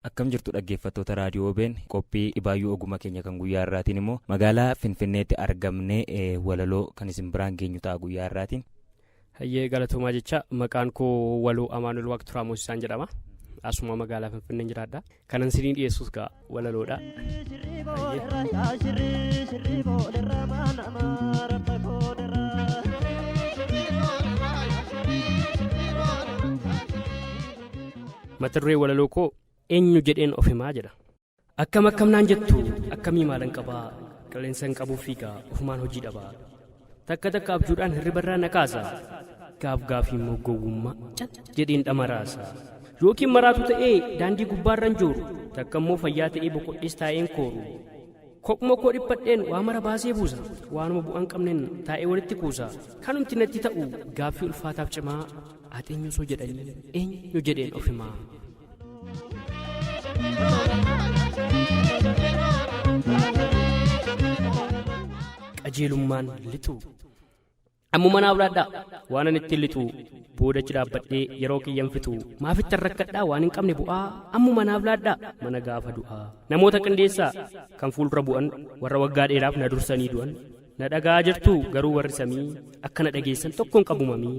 Akkam jirtu dhaggeeffattoota raadiyoo OBN qophii dhibaayyuu ogummaa keenya kan guyyaa irraatiin immoo magaalaa Finfinneetti argamnee walaloo kan isin biraan geenyu ta'a guyyaa irraatiin. Hayyee galatoomaa jecha maqaan koo Waloo Amaanuel Waaqturaa Moosisaan jedhama. Asuma magaalaa Finfinneen jiraadha. Kanan isinii dhiyeessuus gaa walaloodha. Mata duree walaloo koo eenyu jedheen of himaa jedha. Akkam naan jettu akkamii maalan qabaa qilleensan qabuu fiigaa ofumaan hojii dhabaa takka abjuudhaan hirribarraa na kaasa gaafii immoo gowwummaa jedheen dhamaraasa yookiin maraatu ta'ee daandii gubbaarran jooru takka immoo fayyaa ta'ee boqodhees taa'een kooru kophuma koo dhiphadheen waa mara baasee buusa waanuma bu'aan qabneen taa'ee walitti kuusa kanumti natti ta'u gaaffii ulfaataaf cimaa ati eenyu osoo jedhanii eenyu jedheen of himaa. Qajeelummaan lixu ammuma naaf laadhaa waan ani ittiin lixu boodachi dhaabbadhee yeroo kiyyan fixu maafitti rakkadhaa waan hin qabne bu'aa ammuma naaf laadhaa mana gaafa du'aa namoota qindeessaa kan fuuldura bu'an warra waggaa dheeraaf na dursanii du'an na dhagaa jirtu garuu warri samii akka na dhageessan tokkoon qabumamii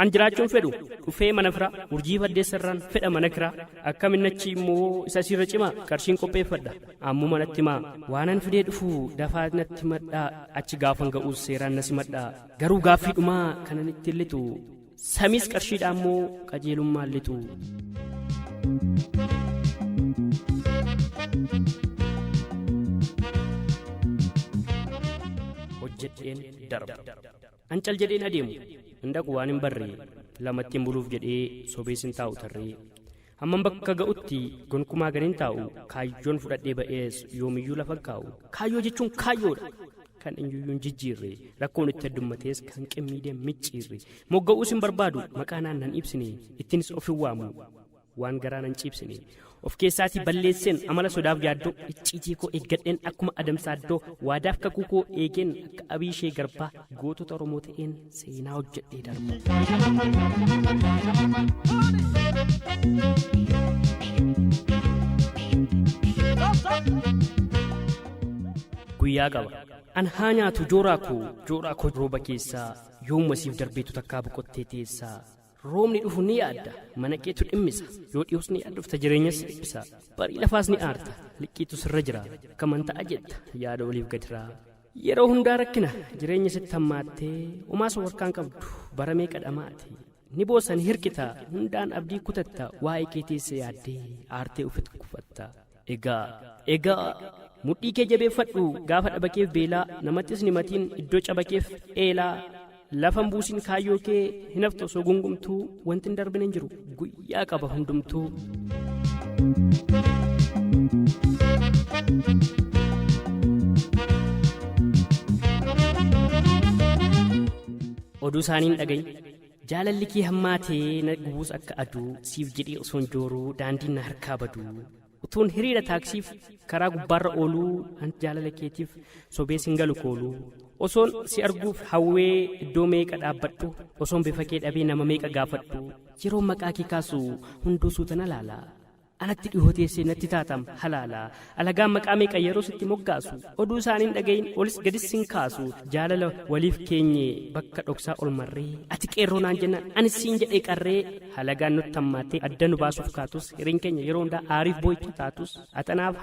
an jiraachuun fedhu dhufee mana fira urjii faddeessarraan fedha mana kiraa akkaminnachi immoo isa sirra cimaa qarshiin qopheeffadha ammuma natti maa waanan fidee dhufu dafaa natti madhaa achi gaafan ga'uus seeraan nasi madhaa garuu gaaffii dhumaa kanan ittiin lixu samiis qarshiidhaa immoo qajeelummaan lixu. Jedheen darba ancal jedheen adeemu indaqu waan hin barre lamattiin buluuf jedhee sobeessin taa'u tarree hamman bakka ga'utti gonkumaa ganin taa'u kaayyoon fudhadhee ba'ees yoomiyyuu lafa kaa'u kaayyoo jechuun kaayyoodha kan eenyuyyuun jijjiirre rakkoon itti addummatees kan qimmiidee micciirre mogga'uus hin barbaadu maqaa naannan ibsine ittinis of hin waamu waan garaa nan ciibsine of keessaatii balleesseen amala sodaaf yaaddoo icciitii koo eeggadheen akkuma adamsaaddoo waadaaf kakuu koo eegeen akka abiishee garbaa gootota Oromoo ta'een seenaa hojjedhee darba. Guyyaa qaba an haa nyaatu jooraa koo rooba keessaa yoomuma siif darbeetu takkaa boqottee teessaa. Roobni dhufu ni yaadda mana keetu dhimmisa yoo dhiyoos ni yaadduufta jireenyas dhiphisa barii lafaas ni aarta liqqiitu sirra jira kaman ta'a jetta yaada waliif gadiraa yeroo hundaa rakkina jireenya sitti hammaattee homaas warkaan qabdu bara meeqa dhamaate ni boosan hirkita hundaan abdii kutatta waa'ee kee teesse yaaddee aartee ufitti kufatta egaa mudhii kee jabeeffadhu gaafa dhabakeef beelaa namattis ni matiin iddoo cabakeef eelaa lafan buusin kaayyoo kee hin haftu osoo gungumtuu wanti hin darbine hin jiru guyyaa qaba hundumtuu. Oduu isaaniin dhaga'i jaalalli kee hammaatee na gubuus akka aduu siif jedhee osoon jooruu daandiin na harkaa baduu utuun hiriira taaksiif karaa gubbaarra ooluu an jaalala keetiif sobees hin galu kooluu. Osoon si arguuf hawwee iddoo meeqa dhaabbadhu osoon bifa kee dhabee nama meeqa gaafadhu yeroo maqaa kee kaasu hunduu suutana laala anatti dhihooteessee natti taatam halaala alagaan maqaa meeqa yeroo sitti moggaasu oduu isaaniin dhagayin olis gadis sin kaasu jaalala waliif keenye bakka dhoksaa ol marree ati qeerroo naan jennaan anis siin jedhee qarree halagaan nutti hammaattee adda nu baasuuf kaatus hiriin keenya yeroo hundaa aariif boo'icha taatus atanaaf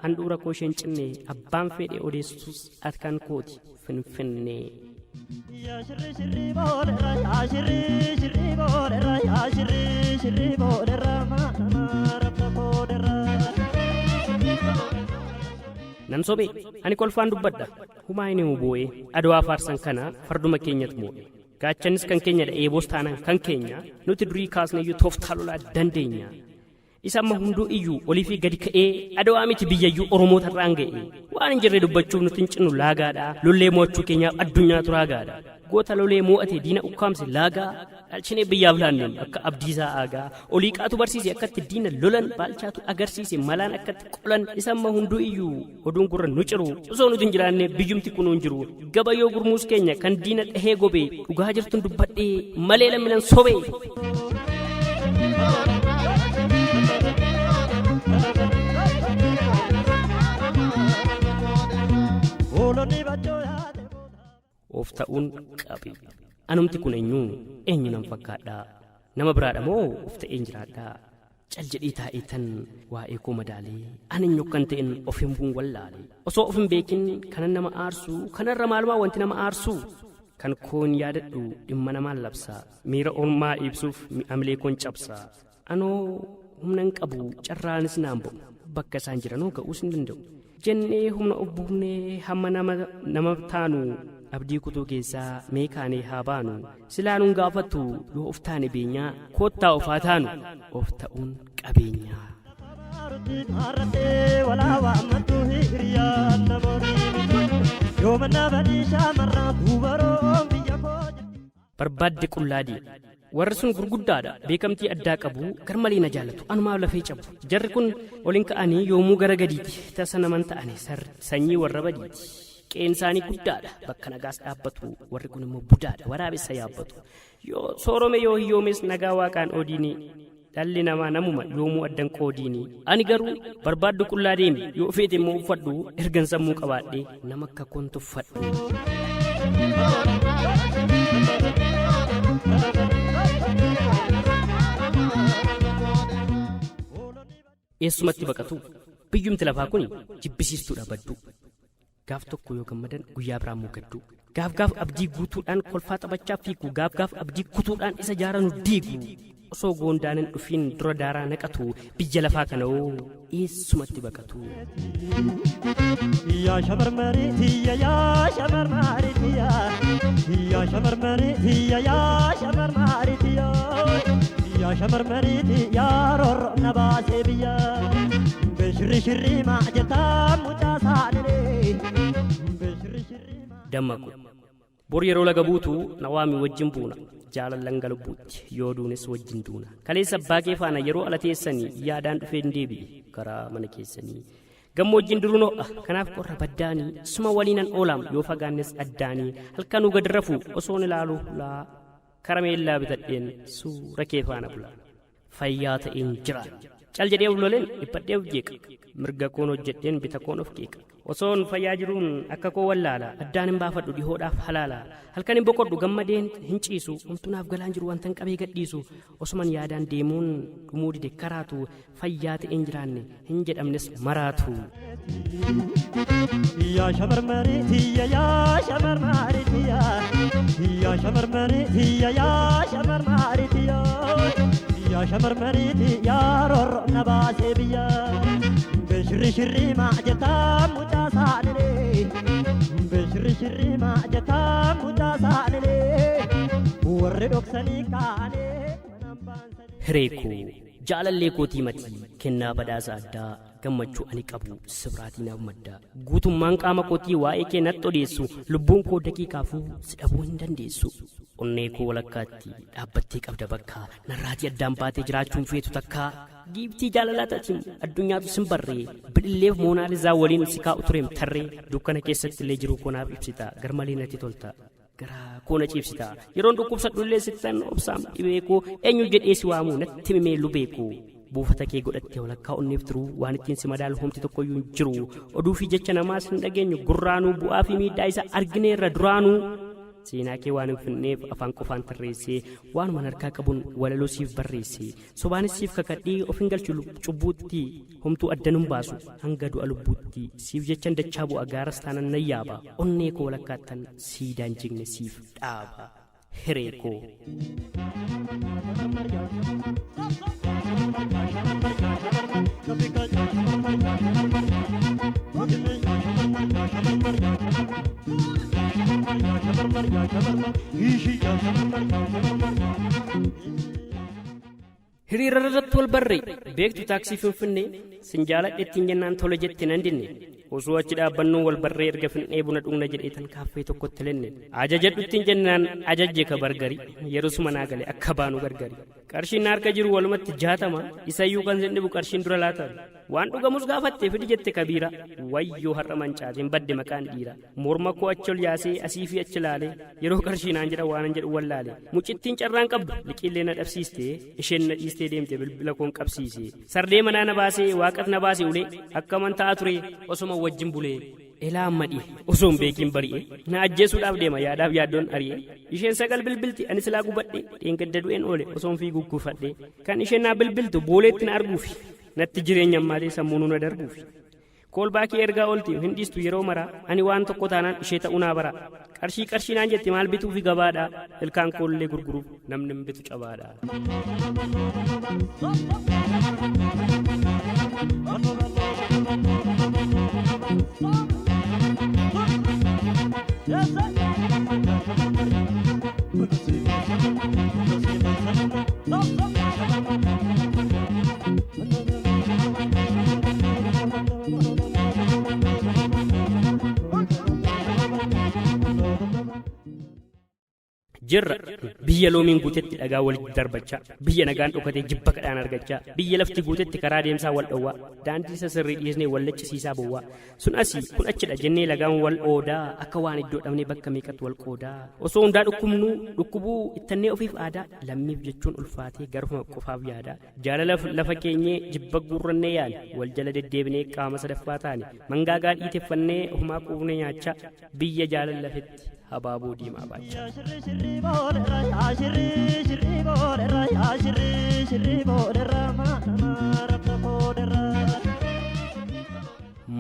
handhuura koo isheen cinne abbaan fedhee odeessus ati kan kooti Finfinnee. Nan sobee ani kolfaan dubbadha humaa inni boo'ee adawaa faarsan kana farduma keenyatti moo'e gaachanis kan keenya dha eeboos taanaan kan keenya nuti durii kaasneeyyuu tooftaa lolaa dandeenya isa amma hunduu iyyuu olii fi gadi ka'ee adawaa miti biyyayyuu Oromoota irraan ga'e waan hin jirre dubbachuuf nuti hin cinnu laagaadha lollee mo'achuu keenyaaf addunyaa turaagaadha goota lolee mo'ate diina ukkaamse laagaa dhalchinee biyyaaf laanneem akka abdiisaa aagaa oliiqaatu barsiise akkatti diina lolan baalchaatu agarsiise malaan akkatti qolan isamma hunduu iyyuu oduun gurra nu ciru osoo nuti hin jiraanne biyyumti kun hin jiru gabayyoo gurmuus keenya kan diina dhahee gobee dhugaa jirtuun dubbadhee malee lamminan sobee. Of ta'uun qabi. Anumti kun eenyu nan fakkaadhaa? Nama biraadha moo of ta'een jiraadhaa? Cal jedhee taa'ee tan waa'ee koo madaalee ani eenyu kan ta'een of hin buun wallaalee. Osoo of hin beekin kanan nama aarsu kanarra maalumaa wanti nama aarsu kan koon yaadadhu dhimma namaan labsaa miira ormaa ibsuuf mi'amlee koon cabsaa. Anoo humna hin qabu carraanis naan bo'u bakka isaan jiranoo ga'uus hin danda'u. Jennee humna of buufnee hamma nama taanu abdii kutuu keessaa meekaanee haa baanu silaanuun gaafattu yoo of taane beenyaa koottaa of haa taanu of ta'uun qabeenyaa. Barbaadde qullaadii warri sun gurguddaadha beekamtii addaa qabu garmalee na jaallatu anumaaf lafee cabu jarri kun oliin ka'anii yoomuu gara gadiiti tasa naman ta'ani sanyii warra badiiti qeen isaanii guddaadha bakka nagaas dhaabbatu warri kun immoo budaadha waraabessa yaabbatu yoo soorome yoo hiyyoomes nagaa waaqaan oodiini dhalli namaa namuma yoomuu addan qoodiini ani garuu barbaaddu qullaa deemi yoo feete immoo uffadhu ergan sammuu qabaadhe nama akka koon tuffadhu. Eessumatti baqatu biyyumti lafaa kun jibbisiistuudha baddu gaaf tokko yoo gammadan guyyaa biraa muugaddu gaaf abdii guutuudhaan kolfaa taphachaa fiigu gaaf abdii kutuudhaan isa jaaranu diigu osoo goondaanin dhufiin dura daaraa naqatu biyya lafaa kana'oo eessumatti baqatu. Yaa shamarmarii yaa shamarmarii yaa shamarmarii yaa shamarmarii yaa shamarmarii yaa rorroo na baasee biyya beeshirri maajataa mucaa saaniree dammaqu bor yeroo laga buutu nawaami wajjin buuna jaalallan galbuutti yoo duunes wajjin duuna kaleessa abbaa kee faana yeroo ala teessanii yaadaan dhufee hin deebi'e karaa mana keessanii gammoojjiin durunoo kanaaf qorra baddaanii suma waliinan oolaam yoo fagaannes addaanii halkanuu gad rafu osoon ilaalu laa karameellaa bitadheen suura kee faana bula fayyaa ta'een jira cal jedhee loleen dhiphadhee of jeeqa mirga koon hojjedheen bita koon of keeqa osoon fayyaa jiruun akka koo wallaala addaan hin baafadhu dhihoodhaaf halaala halkan hin boqodhu gammadeen hin ciisu homtunaaf galaan jiru wantan qabee gadhiisu osuman yaadaan deemuun dhumuu dide karaatu fayyaa ta'een jiraanne hin jedhamnes maraatu. Yaa shamarmarii yaa shamarmarii yaa shamarmarii yaa shamarmarii yaa shamarmarii yaa rorroo na baasee biyya beeshirri maajataa mucaa saaniree beeshirri maajataa mucaa saaniree warri dhoksanii kaanee. Hireekoo jaalallee kootii matii kennaa badhaasa addaa gammachuu ani qabu sibraatii naaf maddaa guutummaan qaama kootii waa'ee kee natti odeessu lubbuun koo daqiiqaafuu si dhabuu hin dandeessu onnee koo walakkaatti dhaabbattee qabda bakka narraatii addaan baatee jiraachuun feetu takkaa giiftii jaalalaa taatiin addunyaatu sin barree bililleef moonaalizaa waliin si kaa'u tureem tarree dukkana keessatti illee jiru koonaaf ibsita garmalee natti tolta garaa koona ciibsita yeroon dhukkubsadhu illee sittan obsaam dhibee koo eenyu jedhee si waamuu natti mimee lubee koo buufata kee godhattee walakkaa onneef turuu waan ittiin si madaalu homti tokkoyyuu hin jiru oduu fi jecha namaas hin dhageenyu gurraanuu bu'aa fi miidhaa isa argineerra duraanuu seenaa kee waan hin finneef afaan qofaan tarreessee waanuma harkaa qabuun walaloo siif barreessee sobaanis siif kakadhii of hin galchu cubbuutti homtuu addan hin baasu hanga du'a lubbuutti siif jechan dachaa bu'a gaaras taanan nan yaaba onnee koo walakkaattan siidaan jigne siif dhaaba hireekoo. Hiriira irratti wal barree beektu taaksii Finfinnee sin jaaladhe ittiin jennaan tole jette nan dinne osoo achi dhaabbannu wal barree erga finnee buna dhugna jedhee tan kaaffee tokkotti lenne ajajadhuttiin jennaan ajajje ka bargari yerosuma naa gale akka baanu gargari qarshiin harka jiru walumatti 60 isayyuu kan sin dhibu qarshiin dura laata waan dhugamus gaafattee fidi jette kabiira wayyoo har'a mancaatiin badde maqaan dhiira morma koo achi ol yaasee asii fi achi laalee yeroo qarshiin aan jedha waan an jedhu wallaale mucittiin carraan qabdu liqillee na dhabsiistee isheen na dhiistee deemte bilbila koon qabsiise sardee manaa na baasee waaqaf na baasee ulee akka amantaa ture osoma wajjin bulee elaa ammadhi osoon beekiin bari'e na ajjeesuudhaaf deema yaadaaf yaaddoon ari'e isheen sagal bilbilti ani silaa gubadhe dheengadda du'een oole osoon fiiguu kuufadhe kan isheen naa bilbiltu booleetti na arguufi natti jireenya ammaatee sammuun na darbuufi koolbaakii ergaa oolti hin dhiistu yeroo maraa ani waan tokko taanaan ishee ta'uu naa bara qarshii naan jetti maal bituu fi gabaadha ilkaan koollee gurguruuf namni hin bitu cabaadha. jirra biyya loomiin guutetti dhagaa walitti darbachaa biyya nagaan dhokatee jibba kadhaan argachaa biyya lafti guutetti karaa deemsaa wal dhowwaa daandii isa sirrii dhiisnee wal lachisiisaa bowwaa sun asii kun achidha jennee lagaan wal oodaa akka waan iddoo dhabnee bakka meeqatti wal qoodaa osoo hundaa dhukkubuu ittannee ofiif aadaa lammiif jechuun ulfaatee garuma qofaaf yaada jaalala lafa keenyee jibba guurrannee yaane wal jala deddeebinee qaama sadaffaa taane mangaagaa dhiiteffannee ofumaa quufnee nyaachaa biyya jaalala lafetti habaaboo diimaa baachaa.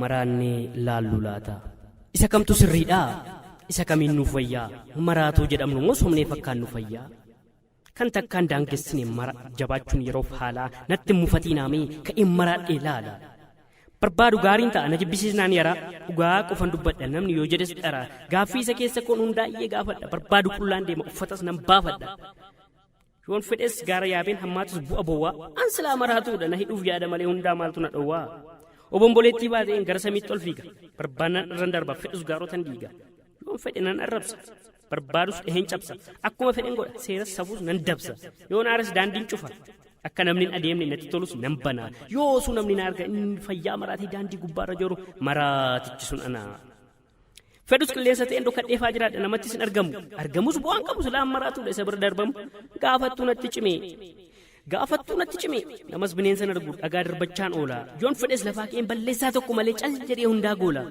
Maraannee laallu laata isa kamtu sirriidhaa isa kamiin nuuf wayyaa maraatuu jedhamnu moo somnee fakkaan nu fayyaa kan takkaan daangessine mara jabaachuun yeroof haalaa natti mufatiinaamee ka'een maraadhee laala. barbaadu gaariin ta'a na jibbisiisnaan yaraa dhugaa qofan dubbadha namni yoo jedhes dhara gaaffii isa keessa koon hundaa'ee gaafadha barbaadu qullaan deema uffatas nan baafadha yoon fedhes gaara yaabeen hammaatus bu'a bowwaa an silaa maraatuudha na hidhuuf yaada malee hundaa maaltu na dhowwaa obomboleettii baateen gara samiitti ol fiiga barbaannaan irran darba fedhus gaarotan diiga yoon fedhe nan arrabsa barbaadus dheheen cabsa akkuma fedhen godha seeras safuus nan dabsa yoon aares daandiin cufa akka namni adeemne natti tolus nan banaa yoo osoo namni na arga inni fayyaa maraatii daandii gubbaarra jiru maraatichi sun ana fedhus qilleensa ta'een dhokadheefaa jiraadha namattis hin argamus bu'aan qabu silaa maraatuudha isa bira darbamu gaafattuu natti cime namas bineensa nargu dhagaa darbachaan oola yoon fedhes lafaa ka'een balleessaa tokko malee cal jedhee hundaa goola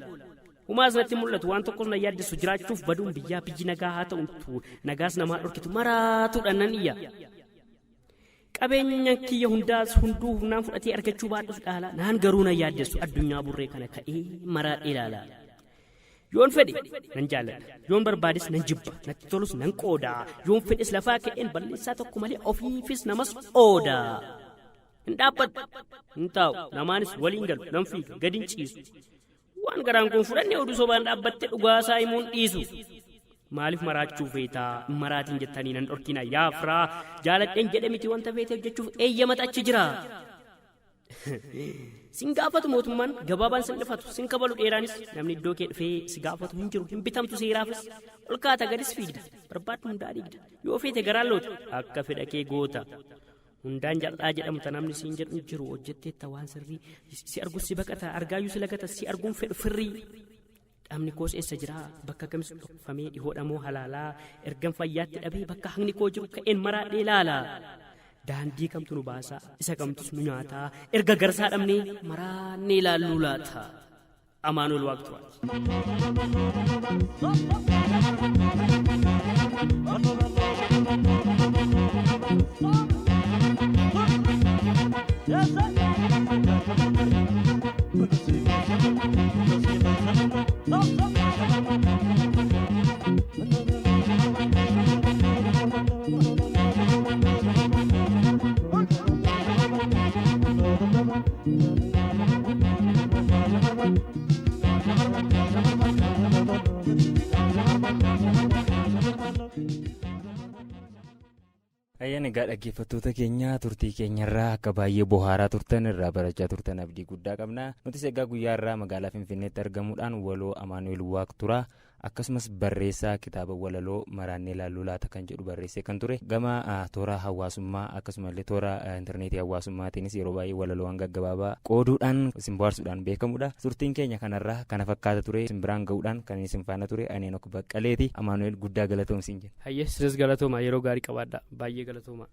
humaas natti mul'atu waan tokkos na yaaddeessu jiraachuuf baduun biyyi nagaa haa ta'utu nagaas namaa dhorkitu maraatuudha nan iyya qabeenya kiyya hundaas hunduu humnaan fudhatee argachuu baadhus dhaala naan garuu na yaaddeessu addunyaa burree kana ka'ee maraadhee ilaala yoon fedhe nan jaalladha yoon barbaades nan jibba natti tolus nan qoodaa yoon fedhes lafaa ka'een balleessaa tokko malee ofiifis namas oodaa hin dhaabbadhu hin taa'u namaanis waliin galu nan fiiga gadi hin ciisu waan garaan kun fudhannee oduu sobaan dhaabbatte dhugaasaa himuun dhiisu maaliif maraachuu feetaa maraatiin jettanii nan dhorkina yaafraa jaaladheen jedhe miti wanta feetee hojjechuuf eeyyamata achi jira sin gaafatu mootummaan gabaabaan sin dhufatu sin kabalu dheeraanis namni iddoo kee dhufee si gaafatu hin jiru hin bitamtu seeraafis ol kaata gadis fiigda barbaaddu hundaa dhiigda yoo feete garaan loota akka fedha kee goota hundaan jal'aa jedhamta namni siin jedhu jiru hojjetteetta waan sirrii si argus si baqata argaayyuu si lagata si arguun fedhu firrii dhamni koos eessa jira bakka kamis dhokfamee dhihoodhamoo halaalaa ergan fayyaatti dhabee bakka haqni koo jiru ka'een maraadhee laalaa daandii kamtu nu baasaa isa kamtus nu nyaataa erga garsaa dhabnee maraannee laalluu laata amaanul waaqtuwaati. Ayyan egaa dhaggeeffattoota keenya turtii keenyarraa akka baay'ee bohaaraa turtan irraa barachaa turtan abdii guddaa qabna. Nutis egaa guyyaarraa magaalaa Finfinneetti argamuudhaan waloo Amaanu'eel Waaqturaa akkasumas barreessaa kitaaba walaloo Maraannee Laalluu Laata kan jedhu barreessee kan ture gama toora hawaasummaa akkasumallee toora intarneetii hawaasummaatiinis yeroo baay'ee walaloo gaggabaabaa qooduudhaan isin bohaarsuudhaan beekamudha. Turtiin keenya kanarraa kana fakkaata ture isin biraan ga'uudhaan kan isin faana ture Aneen Baqqaleeti. Amaanu'eel guddaa galatoomsiin jenna. Hayyee sidas galatooma yeroo gaarii qabaadha baay'ee galatooma.